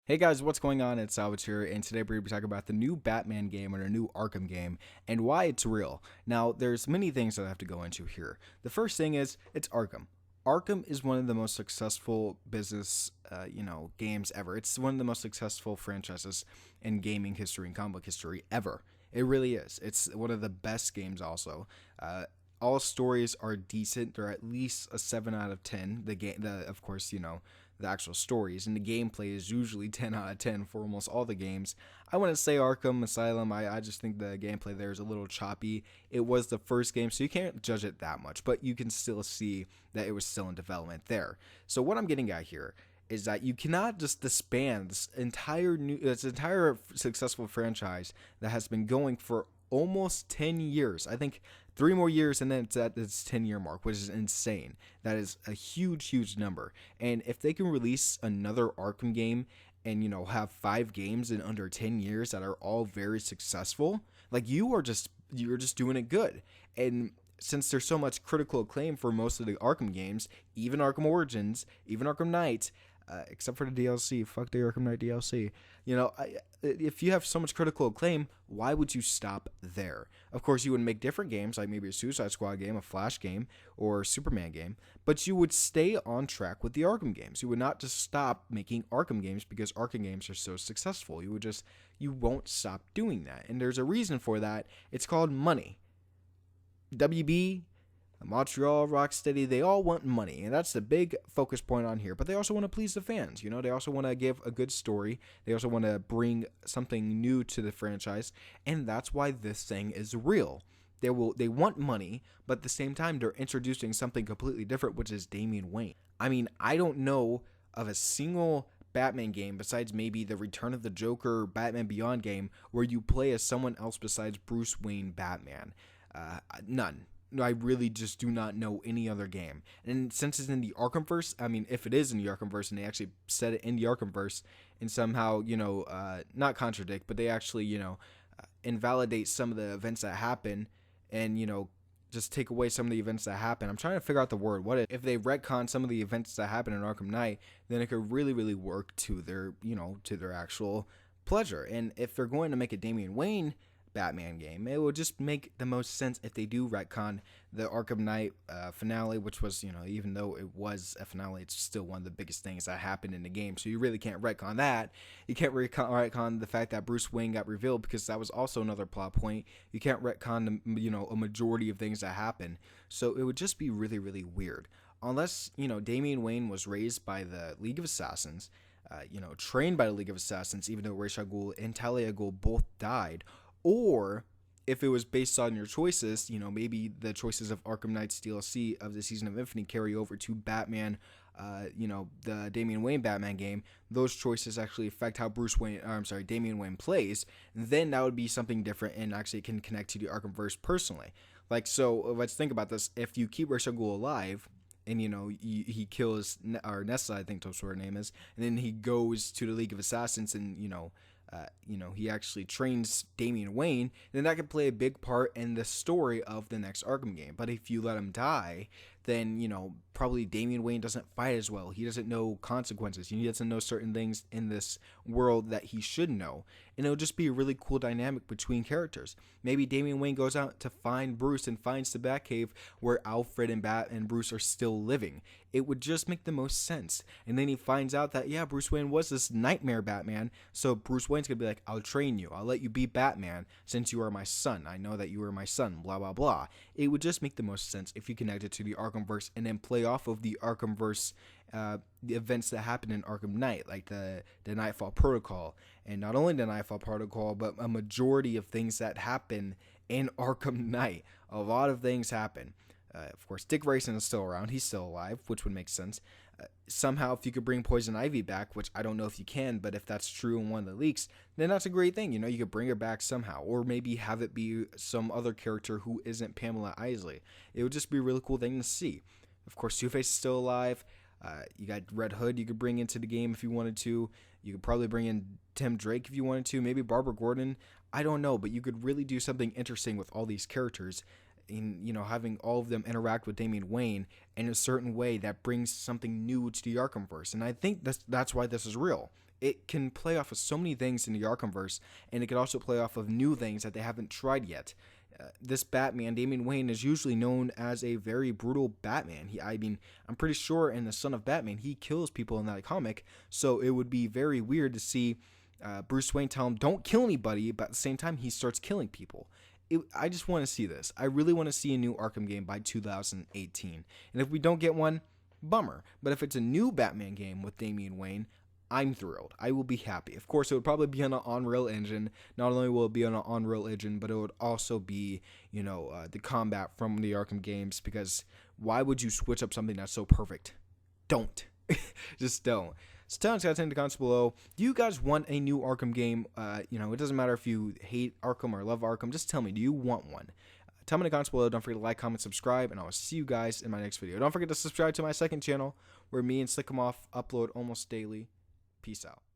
Hey guys, what's going on? It's Salvage here, and today we're going to be talking about the new Batman game or a new Arkham game and why it's real. Now, there's many things that I have to go into here. The first thing is it's Arkham. Arkham is one of the most successful business, games ever. It's one of the most successful franchises in gaming history and comic book history ever. It really is. It's one of the best games. Also, all stories are decent. They're at least a 7 out of 10. Of course, the actual stories, and the gameplay is usually 10 out of 10 for almost all the games. I wouldn't say Arkham Asylum. I just think the gameplay there is a little choppy. It was the first game, so you can't judge it that much, but you can still see that it was still in development there. So what I'm getting at here is that you cannot just disband this entire successful franchise that has been going for almost 10 years. I think 3 more years and then it's at its 10-year mark, which is insane. That is a huge number. And if they can release another Arkham game and have 5 games in under 10 years that are all very successful, like you're just doing it good. And since there's so much critical acclaim for most of the Arkham games, even Arkham Origins, even Arkham Knight, except for the DLC. Fuck the Arkham Knight DLC. If you have so much critical acclaim, why would you stop there? Of course, you would make different games, like maybe a Suicide Squad game, a Flash game, or a Superman game, but you would stay on track with the Arkham games. You would not just stop making Arkham games because Arkham games are so successful. You won't stop doing that. And there's a reason for that. It's called money. WB, Montreal, Rocksteady, they all want money, and that's the big focus point on here. But they also want to please the fans. They also want to give a good story. They also want to bring something new to the franchise, and that's why this thing is real. They want money, but at the same time, they're introducing something completely different, which is Damian Wayne. I mean, I don't know of a single Batman game besides maybe the Return of the Joker Batman Beyond game where you play as someone else besides Bruce Wayne Batman. None. No, I really just do not know any other game. And since it's in the Arkhamverse, I mean, if it is in the Arkhamverse and they actually said it in the Arkhamverse and somehow, not contradict, but they actually, invalidate some of the events that happen and, just take away some of the events that happen. I'm trying to figure out the word. What if they retcon some of the events that happen in Arkham Knight, then it could really work to their actual pleasure. And if they're going to make a Damian Wayne Batman game, it would just make the most sense if they do retcon the Arkham Knight finale, which was, even though it was a finale, it's still one of the biggest things that happened in the game. So you really can't retcon that. You can't retcon the fact that Bruce Wayne got revealed because that was also another plot point. You can't retcon, a majority of things that happen. So it would just be really weird. Unless, Damian Wayne was raised by the League of Assassins, trained by the League of Assassins, even though Ra's al Ghul and Talia al Ghul both died. Or if it was based on your choices, maybe the choices of Arkham Knight's DLC of the Season of Infinity carry over to Batman, the Damian Wayne Batman game. Those choices actually affect how Damian Wayne plays. Then that would be something different and actually can connect to the Arkhamverse personally. So let's think about this. If you keep Ra's al Ghul alive, and he kills Nessa, I think that's what her name is, and then he goes to the League of Assassins and he actually trains Damian Wayne, then that could play a big part in the story of the next Arkham game. But if you let him die, then, probably Damian Wayne doesn't fight as well. He doesn't know consequences. He doesn't know certain things in this world that he should know. And it'll just be a really cool dynamic between characters. Maybe Damian Wayne goes out to find Bruce and finds the Batcave where Alfred and Bruce are still living. It would just make the most sense. And then he finds out that, yeah, Bruce Wayne was this nightmare Batman. So Bruce Wayne's going to be like, I'll train you. I'll let you be Batman since you are my son. I know that you are my son, blah, blah, blah. It would just make the most sense if you connect it to the Arkhamverse and then play off of the Arkhamverse the events that happen in Arkham Knight, like the Nightfall Protocol. And not only the Nightfall Protocol, but a majority of things that happen in Arkham Knight. A lot of things happen. Of course, Dick Grayson is still around. He's still alive, which would make sense. Somehow, if you could bring Poison Ivy back, which I don't know if you can, but if that's true in one of the leaks, then that's a great thing. You could bring her back somehow. Or maybe have it be some other character who isn't Pamela Isley. It would just be a really cool thing to see. Of course, Two-Face is still alive. You got Red Hood you could bring into the game if you wanted to. You could probably bring in Tim Drake if you wanted to. Maybe Barbara Gordon. I don't know, but you could really do something interesting with all these characters in, having all of them interact with Damian Wayne in a certain way that brings something new to the Arkhamverse. And I think that's why this is real. It can play off of so many things in the Arkhamverse, and it can also play off of new things that they haven't tried yet. This Batman, Damian Wayne, is usually known as a very brutal Batman. I'm pretty sure in The Son of Batman, he kills people in that comic, so it would be very weird to see Bruce Wayne tell him, don't kill anybody, but at the same time, he starts killing people. I just want to see this. I really want to see a new Arkham game by 2018. And if we don't get one, bummer. But if it's a new Batman game with Damian Wayne, I'm thrilled. I will be happy. Of course, it would probably be on an Unreal Engine. Not only will it be on an Unreal Engine, but it would also be, the combat from the Arkham games. Because why would you switch up something that's so perfect? Don't. Just don't. So tell us guys in the comments below. Do you guys want a new Arkham game? It doesn't matter if you hate Arkham or love Arkham. Just tell me, do you want one? Tell me in the comments below. Don't forget to like, comment, subscribe, and I will see you guys in my next video. Don't forget to subscribe to my second channel where me and Slickamoff upload almost daily. Peace out.